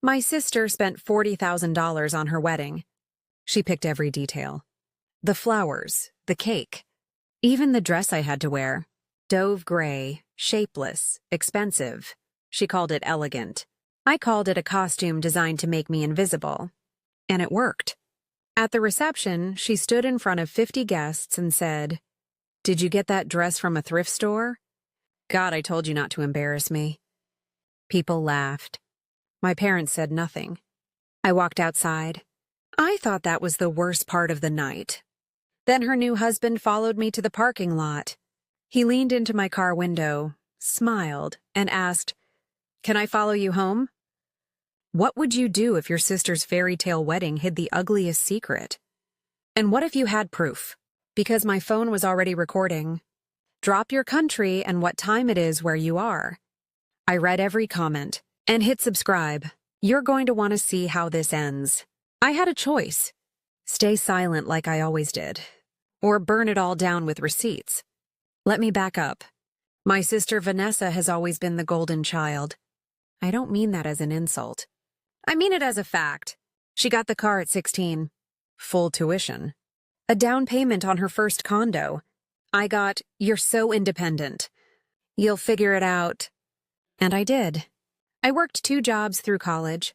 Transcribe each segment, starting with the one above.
My sister spent $40,000 on her wedding. She picked every detail. The flowers, the cake, even the dress I had to wear. Dove gray, shapeless, expensive. She called it elegant. I called it a costume designed to make me invisible. And it worked. At the reception, she stood in front of 50 guests and said, "Did you get that dress from a thrift store?" God, I told you not to embarrass me. People laughed. My parents said nothing. I walked outside. I thought that was the worst part of the night. Then her new husband followed me to the parking lot. He leaned into my car window, smiled, and asked, "Can I follow you home?" What would you do if your sister's fairy tale wedding hid the ugliest secret? And what if you had proof? Because my phone was already recording. Drop your country and what time it is where you are. I read every comment and hit subscribe. You're going to want to see how this ends. I had a choice. Stay silent like I always did. Or burn it all down with receipts. Let me back up. My sister Vanessa has always been the golden child. I don't mean that as an insult. I mean it as a fact. She got the car at 16. Full tuition. A down payment on her first condo. I got, "You're so independent. You'll figure it out." And I did. I worked 2 jobs through college.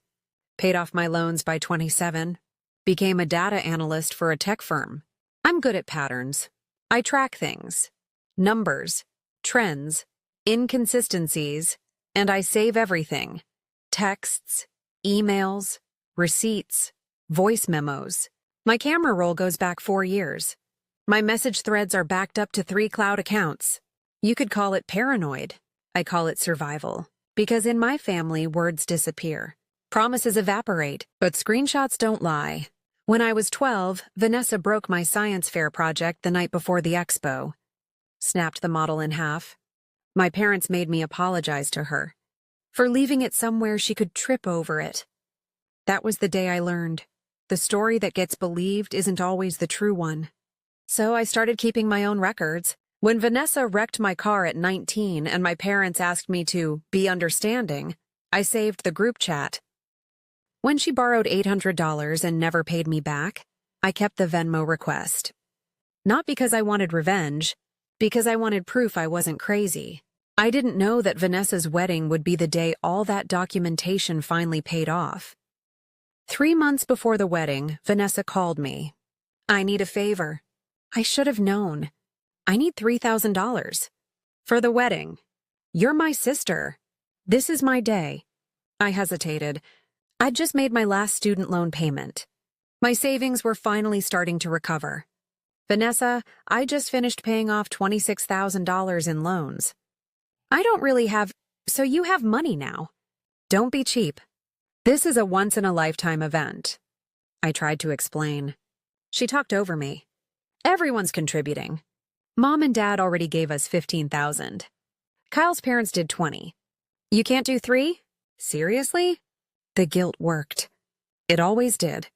Paid off my loans by 27. Became a data analyst for a tech firm. I'm good at patterns. I track things. Numbers. Trends. Inconsistencies. And I save everything. Texts. Emails, receipts, voice memos. My camera roll goes back 4 years. My message threads are backed up to 3 cloud accounts. You could call it paranoid. I call it survival. Because in my family, words disappear. Promises evaporate, but screenshots don't lie. When I was 12, Vanessa broke my science fair project the night before the expo. Snapped the model in half. My parents made me apologize to her for leaving it somewhere she could trip over it. That was the day I learned. The story that gets believed isn't always the true one. So I started keeping my own records. When Vanessa wrecked my car at 19 and my parents asked me to be understanding, I saved the group chat. When she borrowed $800 and never paid me back, I kept the Venmo request. Not because I wanted revenge, because I wanted proof I wasn't crazy. I didn't know that Vanessa's wedding would be the day all that documentation finally paid off. 3 months before the wedding, Vanessa called me. "I need a favor." I should have known. "I need $3,000. For the wedding. You're my sister. This is my day." I hesitated. I'd just made my last student loan payment. My savings were finally starting to recover. "Vanessa, I just finished paying off $26,000 in loans. I don't really have, so you have money now. Don't be cheap. This is a once-in-a-lifetime event." I tried to explain. She talked over me. "Everyone's contributing. Mom and Dad already gave us $15,000. Kyle's parents did 20. You can't do 3? Seriously?" The guilt worked. It always did.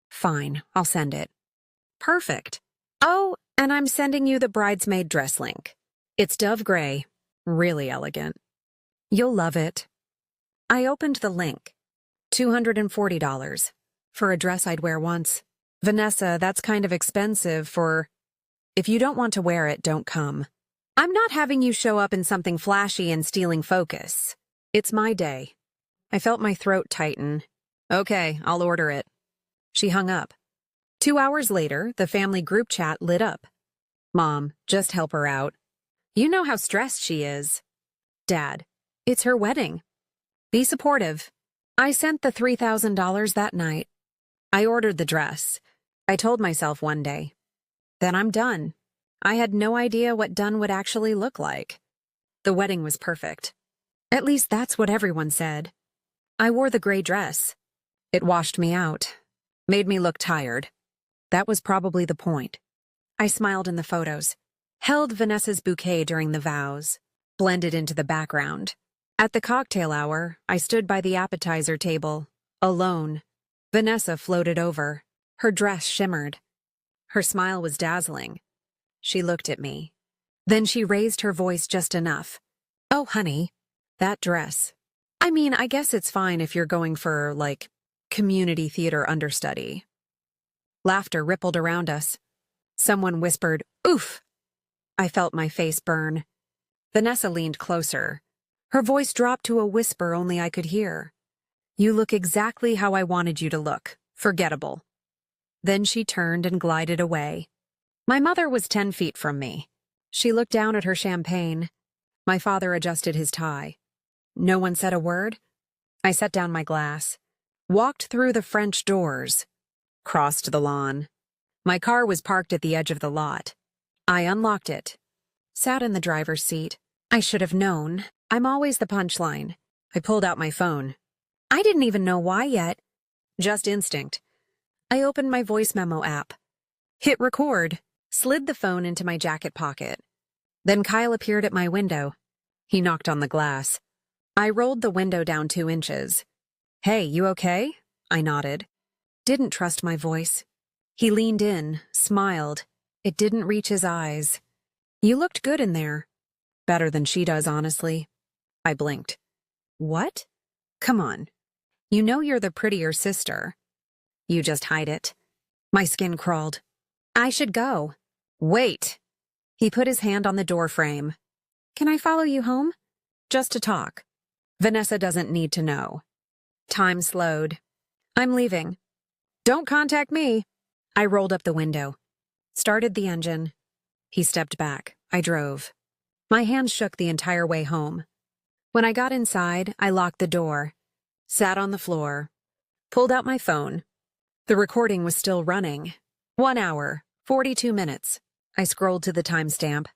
"Fine, I'll send it." "Perfect. Oh, and I'm sending you the bridesmaid dress link. It's dove gray. Really elegant. You'll love it." I opened the link. $240. For a dress I'd wear once. "Vanessa, that's kind of expensive for..." "If you don't want to wear it, don't come. I'm not having you show up in something flashy and stealing focus. It's my day." I felt my throat tighten. "Okay, I'll order it." She hung up. 2 hours later, the family group chat lit up. "Mom, just help her out. You know how stressed she is." "Dad, it's her wedding. Be supportive." I sent the $3,000 that night. I ordered the dress. I told myself one day. Then I'm done. I had no idea what done would actually look like. The wedding was perfect. At least that's what everyone said. I wore the gray dress. It washed me out. Made me look tired. That was probably the point. I smiled in the photos. Held Vanessa's bouquet during the vows, blended into the background. At the cocktail hour, I stood by the appetizer table, alone. Vanessa floated over. Her dress shimmered. Her smile was dazzling. She looked at me. Then she raised her voice just enough. "Oh, honey, that dress. I mean, I guess it's fine if you're going for, like, community theater understudy. Laughter rippled around us. Someone whispered, "Oof!" I felt my face burn. Vanessa leaned closer. Her voice dropped to a whisper only I could hear. "You look exactly how I wanted you to look. Forgettable." Then she turned and glided away. My mother was 10 feet from me. She looked down at her champagne. My father adjusted his tie. No one said a word. I set down my glass, walked through the French doors, crossed the lawn. My car was parked at the edge of the lot. I unlocked it, sat in the driver's seat. I should have known. I'm always the punchline. I pulled out my phone. I didn't even know why yet. Just instinct. I opened my voice memo app, hit record, slid the phone into my jacket pocket. Then Kyle appeared at my window. He knocked on the glass. I rolled the window down 2 inches. "Hey, you okay?" I nodded. Didn't trust my voice. He leaned in, smiled. It didn't reach his eyes. "You looked good in there." "Better than she does, honestly." I blinked. "What?" "Come on. You know you're the prettier sister." "You just hide it." My skin crawled. "I should go." "Wait." He put his hand on the door frame. "Can I follow you home?" "Just to talk. Vanessa doesn't need to know." Time slowed. "I'm leaving." "Don't contact me." I rolled up the window, started the engine. He stepped back. I drove. My hands shook the entire way home. When I got inside, I locked the door, sat on the floor, pulled out my phone. The recording was still running. 1 hour, 42 minutes. I scrolled to the timestamp.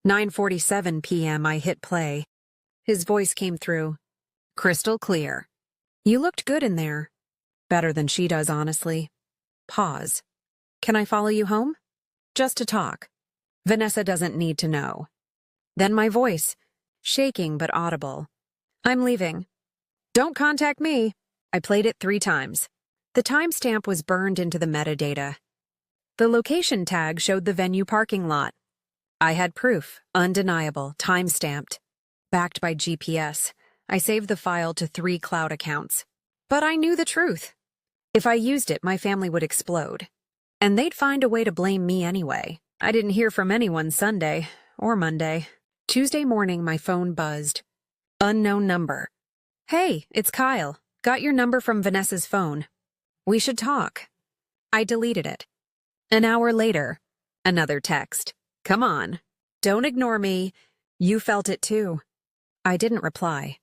9:47 p.m. I hit play. His voice came through. Crystal clear. "You looked good in there." "Better than she does, honestly." Pause. "Can I follow you home?" "Just to talk. Vanessa doesn't need to know." Then my voice, shaking but audible. "I'm leaving." "Don't contact me." I played it 3 times. The timestamp was burned into the metadata. The location tag showed the venue parking lot. I had proof, undeniable, time-stamped. Backed by GPS, I saved the file to 3 cloud accounts. But I knew the truth. If I used it, my family would explode. And they'd find a way to blame me anyway. I didn't hear from anyone Sunday or Monday. Tuesday morning, my phone buzzed. Unknown number. "Hey, it's Kyle. Got your number from Vanessa's phone. We should talk." I deleted it. An hour later, another text. "Come on. Don't ignore me. You felt it too." I didn't reply.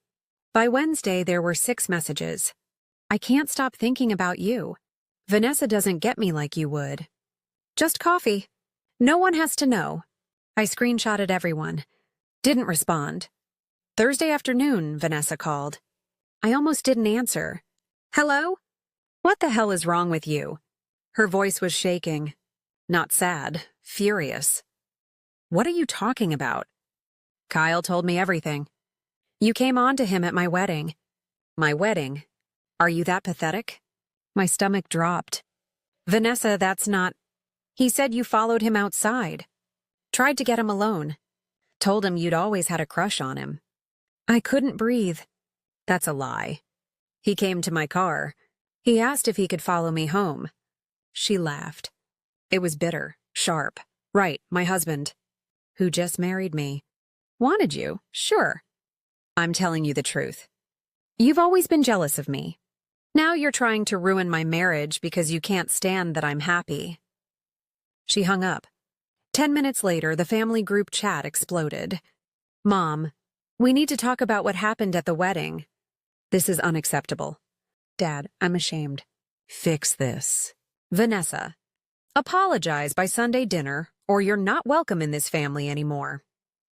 By Wednesday, there were 6 messages. "I can't stop thinking about you. Vanessa doesn't get me like you would. Just coffee. No one has to know." I screenshotted everyone. Didn't respond. Thursday afternoon, Vanessa called. I almost didn't answer. "Hello? What the hell is wrong with you?" Her voice was shaking. Not sad, furious. "What are you talking about?" "Kyle told me everything. You came on to him at my wedding." "My wedding? Are you that pathetic?" My stomach dropped. "Vanessa, that's not—" "He said you followed him outside. Tried to get him alone. Told him you'd always had a crush on him." I couldn't breathe. "That's a lie. He came to my car. He asked if he could follow me home." She laughed. It was bitter, sharp. "Right, my husband, who just married me, wanted you, sure. I'm telling you the truth. You've always been jealous of me. Now you're trying to ruin my marriage because you can't stand that I'm happy." She hung up. 10 minutes later, the family group chat exploded. "Mom, we need to talk about what happened at the wedding. This is unacceptable." "Dad, I'm ashamed." "Fix this." "Vanessa, apologize by Sunday dinner, or you're not welcome in this family anymore."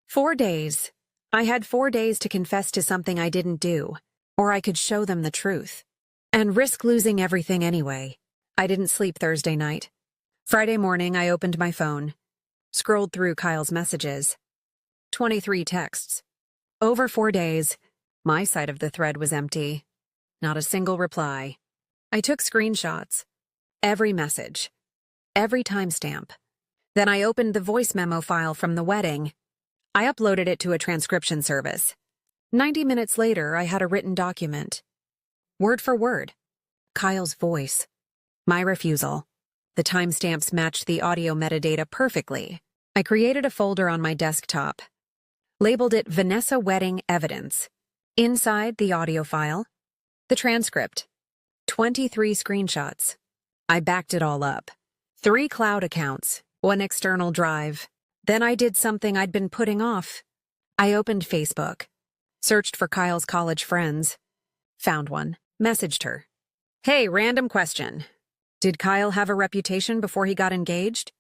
4 days. I had 4 days to confess to something I didn't do, or I could show them the truth, and risk losing everything anyway. I didn't sleep Thursday night. Friday morning, I opened my phone, scrolled through Kyle's messages. 23 texts. Over 4 days, my side of the thread was empty. Not a single reply. I took screenshots. Every message. Every timestamp. Then I opened the voice memo file from the wedding. I uploaded it to a transcription service. 90 minutes later, I had a written document. Word for word. Kyle's voice. My refusal. The timestamps matched the audio metadata perfectly. I created a folder on my desktop. Labeled it Vanessa Wedding Evidence. Inside the audio file, the transcript. 23 screenshots. I backed it all up. 3 cloud accounts, 1 external drive. Then I did something I'd been putting off. I opened Facebook. Searched for Kyle's college friends. Found one. Messaged her. Hey, random question. Did Kyle have a reputation before he got engaged?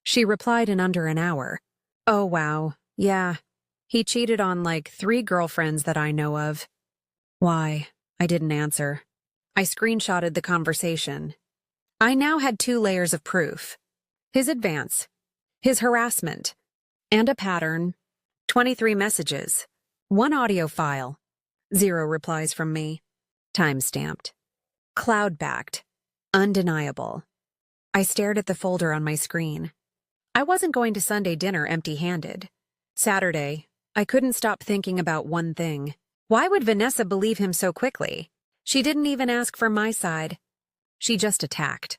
She replied in under an hour. Oh, wow. Yeah. He cheated on like 3 girlfriends that I know of. Why? I didn't answer. I screenshotted the conversation. I now had 2 layers of proof. His advance, his harassment, and a pattern. 23 messages, 1 audio file, 0 replies from me. Time-stamped. Cloud-backed. Undeniable. I stared at the folder on my screen. I wasn't going to Sunday dinner empty-handed. Saturday, I couldn't stop thinking about one thing. Why would Vanessa believe him so quickly? She didn't even ask for my side. She just attacked.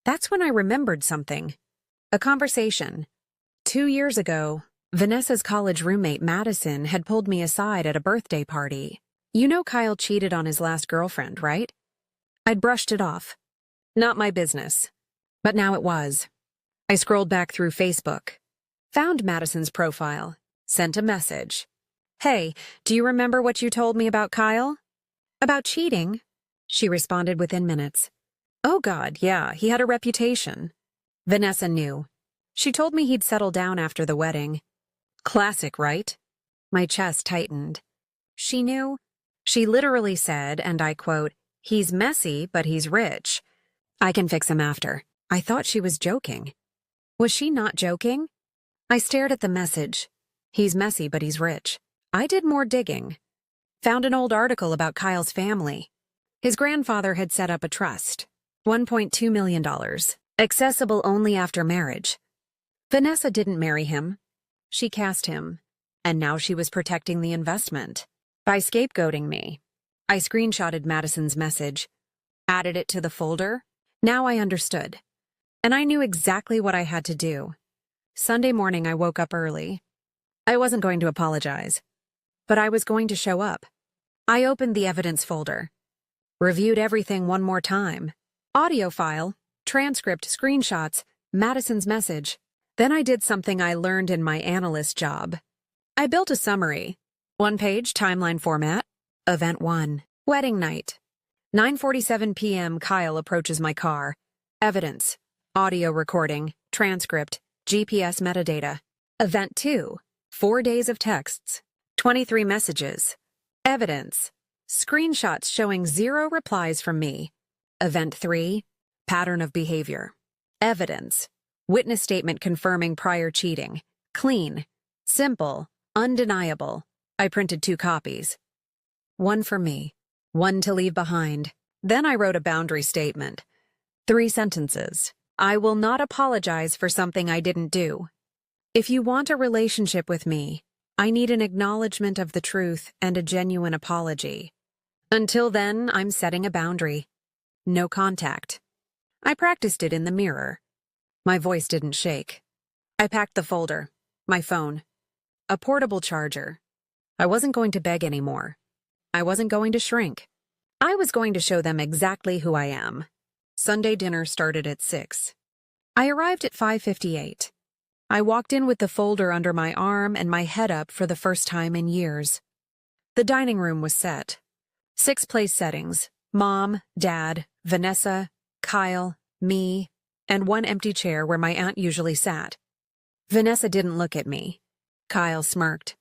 That's when I remembered something. A conversation. 2 years ago, Vanessa's college roommate Madison had pulled me aside at a birthday party. You know Kyle cheated on his last girlfriend, right? I'd brushed it off. Not my business. But now it was. I scrolled back through Facebook. Found Madison's profile. Sent a message. Hey, do you remember what you told me about Kyle? About cheating? She responded within minutes. Oh God, yeah, he had a reputation. Vanessa knew. She told me he'd settle down after the wedding. Classic, right? My chest tightened. She knew. She literally said, and I quote, he's messy, but he's rich. I can fix him after. I thought she was joking. Was she not joking? I stared at the message. He's messy, but he's rich. I did more digging. Found an old article about Kyle's family. His grandfather had set up a trust. $1.2 million. Accessible only after marriage. Vanessa didn't marry him. She cast him. And now she was protecting the investment. By scapegoating me. I screenshotted Madison's message. Added it to the folder. Now I understood. And I knew exactly what I had to do. Sunday morning I woke up early. I wasn't going to apologize. But I was going to show up. I opened the evidence folder. Reviewed everything one more time. Audio file, transcript, screenshots, Madison's message. Then I did something I learned in my analyst job. I built a summary. 1-page timeline format. Event 1. Wedding night. 9:47 p.m. Kyle approaches my car. Evidence. Audio recording. Transcript. GPS metadata. Event 2. 4 days of texts. 23 messages. Evidence. Screenshots showing 0 replies from me. Event 3. Pattern of behavior. Evidence. Witness statement confirming prior cheating. Clean. Simple. Undeniable. I printed 2 copies. 1 for me. 1 to leave behind. Then I wrote a boundary statement. 3 sentences. I will not apologize for something I didn't do. If you want a relationship with me, I need an acknowledgement of the truth and a genuine apology. Until then, I'm setting a boundary. No contact. I practiced it in the mirror. My voice didn't shake. I packed the folder, my phone, a portable charger. I wasn't going to beg anymore. I wasn't going to shrink. I was going to show them exactly who I am. Sunday dinner started at 6. I arrived at 5:58. I walked in with the folder under my arm and my head up for the first time in years. The dining room was set. 6 place settings: Mom, Dad, Vanessa, Kyle, me, and 1 empty chair where my aunt usually sat. Vanessa didn't look at me. Kyle smirked.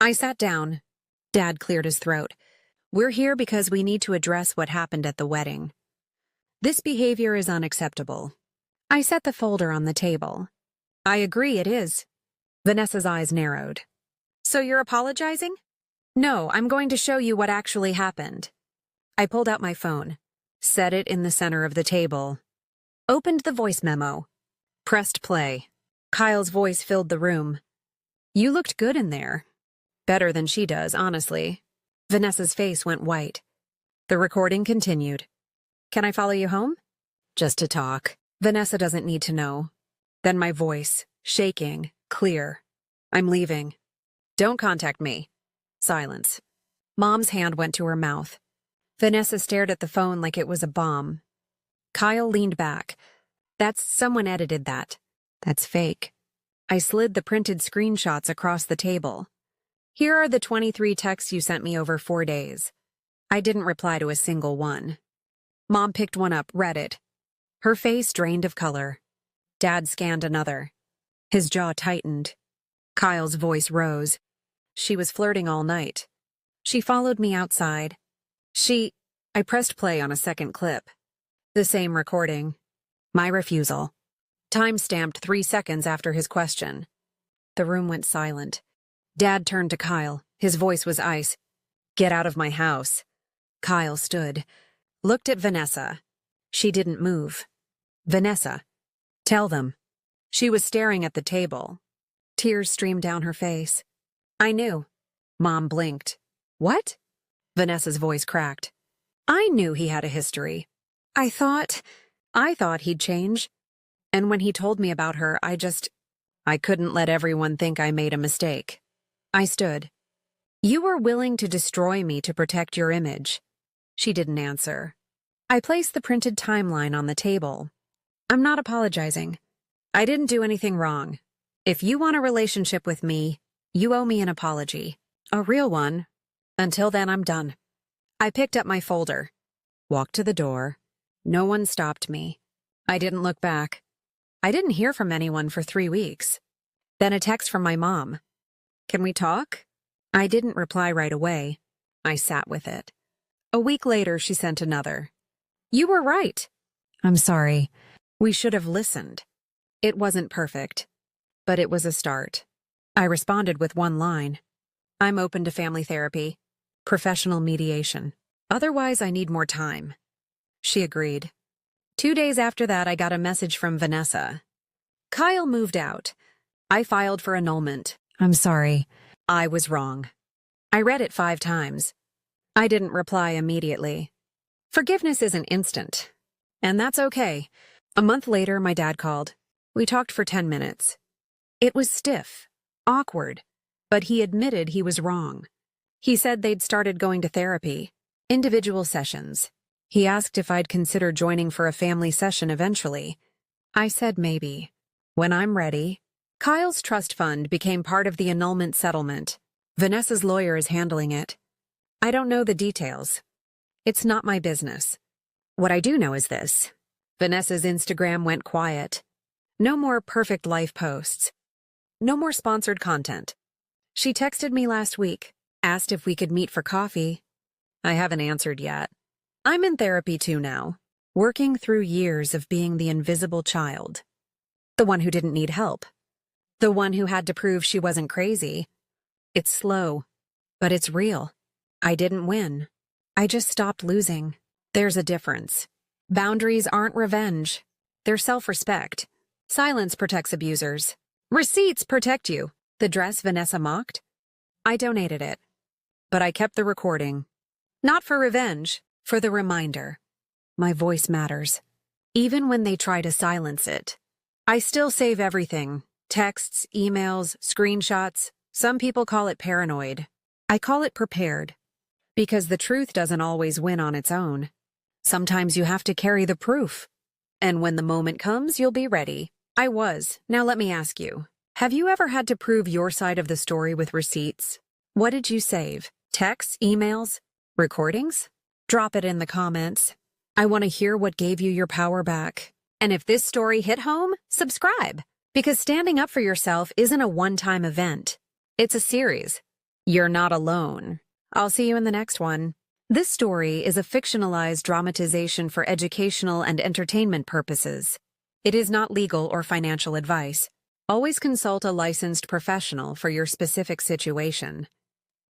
I sat down. Dad cleared his throat. We're here because we need to address what happened at the wedding. This behavior is unacceptable. I set the folder on the table. I agree it is. Vanessa's eyes narrowed. So you're apologizing? No, I'm going to show you what actually happened. I pulled out my phone, set it in the center of the table, opened the voice memo, pressed play. Kyle's voice filled the room. You looked good in there. Better than she does, honestly. Vanessa's face went white. The recording continued. Can I follow you home? Just to talk. Vanessa doesn't need to know. Then my voice, shaking, clear. I'm leaving. Don't contact me. Silence. Mom's hand went to her mouth. Vanessa stared at the phone like it was a bomb. Kyle leaned back. Someone edited that. That's fake. I slid the printed screenshots across the table. Here are the 23 texts you sent me over 4 days. I didn't reply to a single one. Mom picked one up, read it. Her face drained of color. Dad scanned another. His jaw tightened. Kyle's voice rose. She was flirting all night. She followed me outside. I pressed play on a second clip. The same recording. My refusal. Time stamped 3 seconds after his question. The room went silent. Dad turned to Kyle. His voice was ice. Get out of my house. Kyle stood. Looked at Vanessa. She didn't move. Vanessa. Tell them. She was staring at the table. Tears streamed down her face. I knew. Mom blinked. What? Vanessa's voice cracked. I knew he had a history. I thought he'd change. And when he told me about her, I couldn't let everyone think I made a mistake. I stood. You were willing to destroy me to protect your image. She didn't answer. I placed the printed timeline on the table. I'm not apologizing. I didn't do anything wrong. If you want a relationship with me, you owe me an apology. A real one. Until then, I'm done. I picked up my folder. Walked to the door. No one stopped me. I didn't look back. I didn't hear from anyone for 3 weeks. Then a text from my mom. Can we talk? I didn't reply right away. I sat with it. A week later, she sent another. You were right. I'm sorry. We should have listened. It wasn't perfect, but it was a start. I responded with one line. I'm open to family therapy, professional mediation. Otherwise, I need more time. She agreed. 2 days after that, I got a message from Vanessa. Kyle moved out. I filed for annulment. I'm sorry. I was wrong. I read it 5 times. I didn't reply immediately. Forgiveness isn't instant. And that's okay. A month later, my dad called. We talked for 10 minutes. It was stiff, awkward, but he admitted he was wrong. He said they'd started going to therapy, individual sessions. He asked if I'd consider joining for a family session eventually. I said maybe. When I'm ready. Kyle's trust fund became part of the annulment settlement. Vanessa's lawyer is handling it. I don't know the details. It's not my business. What I do know is this. Vanessa's Instagram went quiet. No more perfect life posts. No more sponsored content. She texted me last week, asked if we could meet for coffee. I haven't answered yet. I'm in therapy too now, working through years of being the invisible child. The one who didn't need help. The one who had to prove she wasn't crazy. It's slow, but it's real. I didn't win. I just stopped losing. There's a difference. Boundaries aren't revenge. They're self-respect. Silence protects abusers. Receipts protect you. The dress Vanessa mocked? I donated it. But I kept the recording. Not for revenge, for the reminder. My voice matters. Even when they try to silence it. I still save everything. Texts, emails, screenshots. Some people call it paranoid. I call it prepared. Because the truth doesn't always win on its own. Sometimes you have to carry the proof. And when the moment comes, you'll be ready. I was. Now let me ask you. Have you ever had to prove your side of the story with receipts? What did you save? Texts, emails, recordings? Drop it in the comments. I want to hear what gave you your power back. And if this story hit home, subscribe. Because standing up for yourself isn't a one-time event. It's a series. You're not alone. I'll see you in the next one. This story is a fictionalized dramatization for educational and entertainment purposes. It is not legal or financial advice. Always consult a licensed professional for your specific situation.